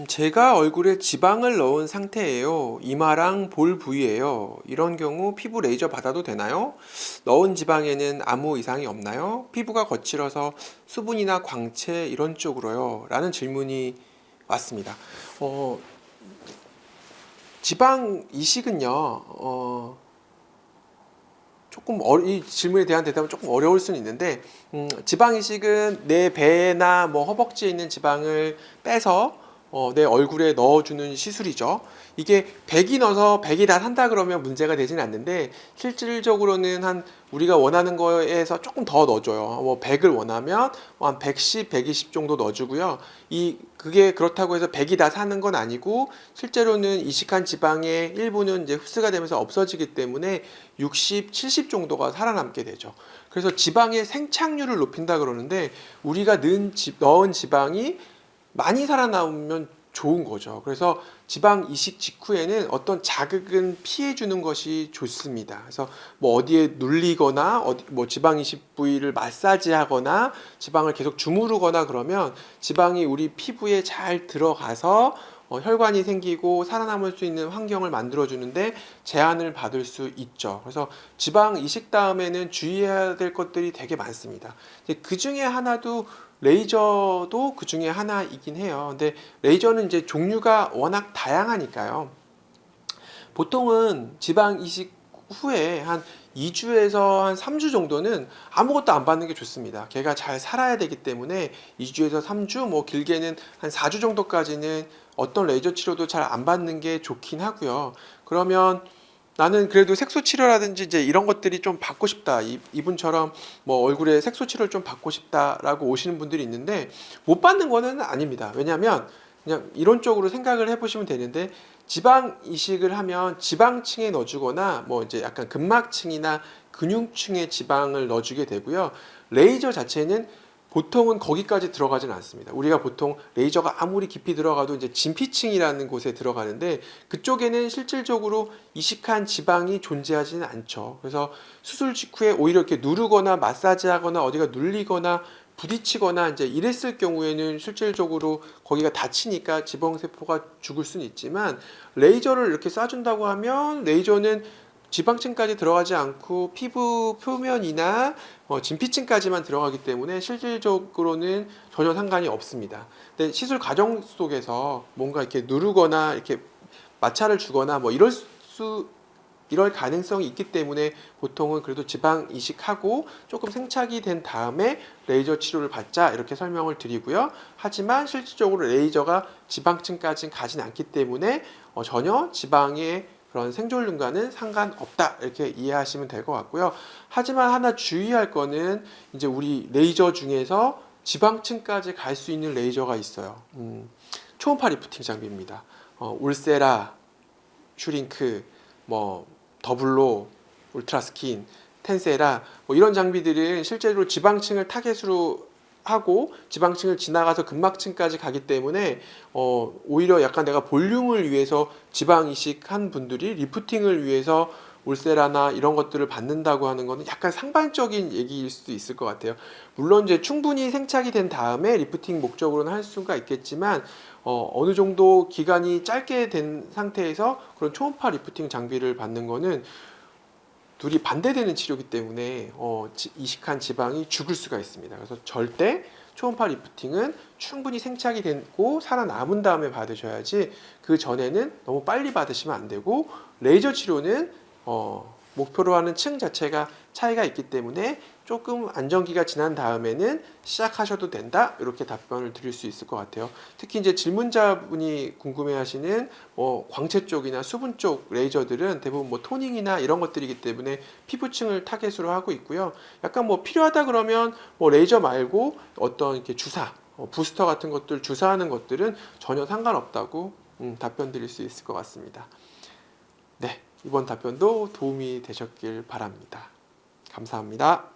제가 얼굴에 지방을 넣은 상태예요. 이마랑 볼 부위예요. 이런 경우 피부 레이저 받아도 되나요? 넣은 지방에는 아무 이상이 없나요? 피부가 거칠어서 수분이나 광채 이런 쪽으로요. 라는 질문이 왔습니다. 어, 지방 이식은요, 이 질문에 대한 대답은 조금 어려울 수는 있는데, 지방 이식은 내 배나 뭐 허벅지에 있는 지방을 빼서 내 얼굴에 넣어주는 시술이죠. 이게 100이 넣어서 100이 다 산다 그러면 문제가 되진 않는데, 실질적으로는 한 우리가 원하는 거에서 조금 더 넣어줘요. 뭐 100을 원하면 한 110, 120 정도 넣어주고요. 그게 그렇다고 해서 100이 다 사는 건 아니고, 실제로는 이식한 지방의 일부는 이제 흡수가 되면서 없어지기 때문에 60, 70 정도가 살아남게 되죠. 그래서 지방의 생착률을 높인다 그러는데, 우리가 넣은 지방이 많이 살아남으면 좋은 거죠. 그래서 지방 이식 직후에는 어떤 자극은 피해 주는 것이 좋습니다. 그래서 뭐 어디에 눌리거나 뭐 지방 이식 부위를 마사지하거나 지방을 계속 주무르거나 그러면 지방이 우리 피부에 잘 들어가서 혈관이 생기고 살아남을 수 있는 환경을 만들어 주는데 제한을 받을 수 있죠. 그래서 지방 이식 다음에는 주의해야 될 것들이 되게 많습니다. 그 중에 하나도 레이저도 그 중에 하나이긴 해요. 근데 레이저는 이제 종류가 워낙 다양하니까요. 보통은 지방 이식 후에 한 2주에서 한 3주 정도는 아무것도 안 받는 게 좋습니다. 걔가 잘 살아야 되기 때문에 2주에서 3주, 뭐 길게는 한 4주 정도까지는 어떤 레이저 치료도 잘 안 받는 게 좋긴 하고요. 그러면 나는 그래도 색소 치료라든지 이제 이런 것들이 좀 받고 싶다. 이분처럼 뭐 얼굴에 색소 치료를 좀 받고 싶다라고 오시는 분들이 있는데 못 받는 거는 아닙니다. 왜냐하면 그냥 이론적으로 생각을 해보시면 되는데 지방 이식을 하면 지방층에 넣어주거나 뭐 이제 약간 근막층이나 근육층에 지방을 넣어주게 되고요. 레이저 자체는 보통은 거기까지 들어가진 않습니다. 우리가 보통 레이저가 아무리 깊이 들어가도 이제 진피층이라는 곳에 들어가는데 그쪽에는 실질적으로 이식한 지방이 존재하지는 않죠. 그래서 수술 직후에 오히려 이렇게 누르거나 마사지하거나 어디가 눌리거나 부딪히거나 이제 이랬을 경우에는 실질적으로 거기가 다치니까 지방세포가 죽을 수는 있지만 레이저를 이렇게 쏴준다고 하면 레이저는 지방층까지 들어가지 않고 피부 표면이나 진피층까지만 들어가기 때문에 실질적으로는 전혀 상관이 없습니다. 근데 시술 과정 속에서 뭔가 이렇게 누르거나 이렇게 마찰을 주거나 뭐 이럴 가능성이 있기 때문에 보통은 그래도 지방 이식하고 조금 생착이 된 다음에 레이저 치료를 받자 이렇게 설명을 드리고요. 하지만 실질적으로 레이저가 지방층까지는 가진 않기 때문에 전혀 지방의 그런 생존율과는 상관없다 이렇게 이해하시면 될 것 같고요. 하지만 하나 주의할 거는 이제 우리 레이저 중에서 지방층까지 갈 수 있는 레이저가 있어요. 초음파 리프팅 장비입니다. 울세라, 슈링크, 뭐 더블로, 울트라스킨, 텐세라 뭐 이런 장비들은 실제로 지방층을 타겟으로 하고 지방층을 지나가서 근막층까지 가기 때문에 오히려 약간 내가 볼륨을 위해서 지방 이식한 분들이 리프팅을 위해서 울세라나 이런 것들을 받는다고 하는 거는 약간 상반적인 얘기일 수도 있을 것 같아요. 물론 이제 충분히 생착이 된 다음에 리프팅 목적으로는 할 수가 있겠지만 어느 정도 기간이 짧게 된 상태에서 그런 초음파 리프팅 장비를 받는 거는 둘이 반대되는 치료이기 때문에 이식한 지방이 죽을 수가 있습니다. 그래서 절대 초음파 리프팅은 충분히 생착이 되고 살아남은 다음에 받으셔야지 그 전에는 너무 빨리 받으시면 안 되고 레이저 치료는 목표로 하는 층 자체가 차이가 있기 때문에 조금 안정기가 지난 다음에는 시작하셔도 된다 이렇게 답변을 드릴 수 있을 것 같아요. 특히 이제 질문자분이 궁금해하시는 광채 쪽이나 수분 쪽 레이저들은 대부분 뭐 토닝이나 이런 것들이기 때문에 피부층을 타겟으로 하고 있고요. 약간 뭐 필요하다 그러면 뭐 레이저 말고 어떤 이렇게 주사, 부스터 같은 것들 주사하는 것들은 전혀 상관없다고 답변 드릴 수 있을 것 같습니다. 네, 이번 답변도 도움이 되셨길 바랍니다. 감사합니다.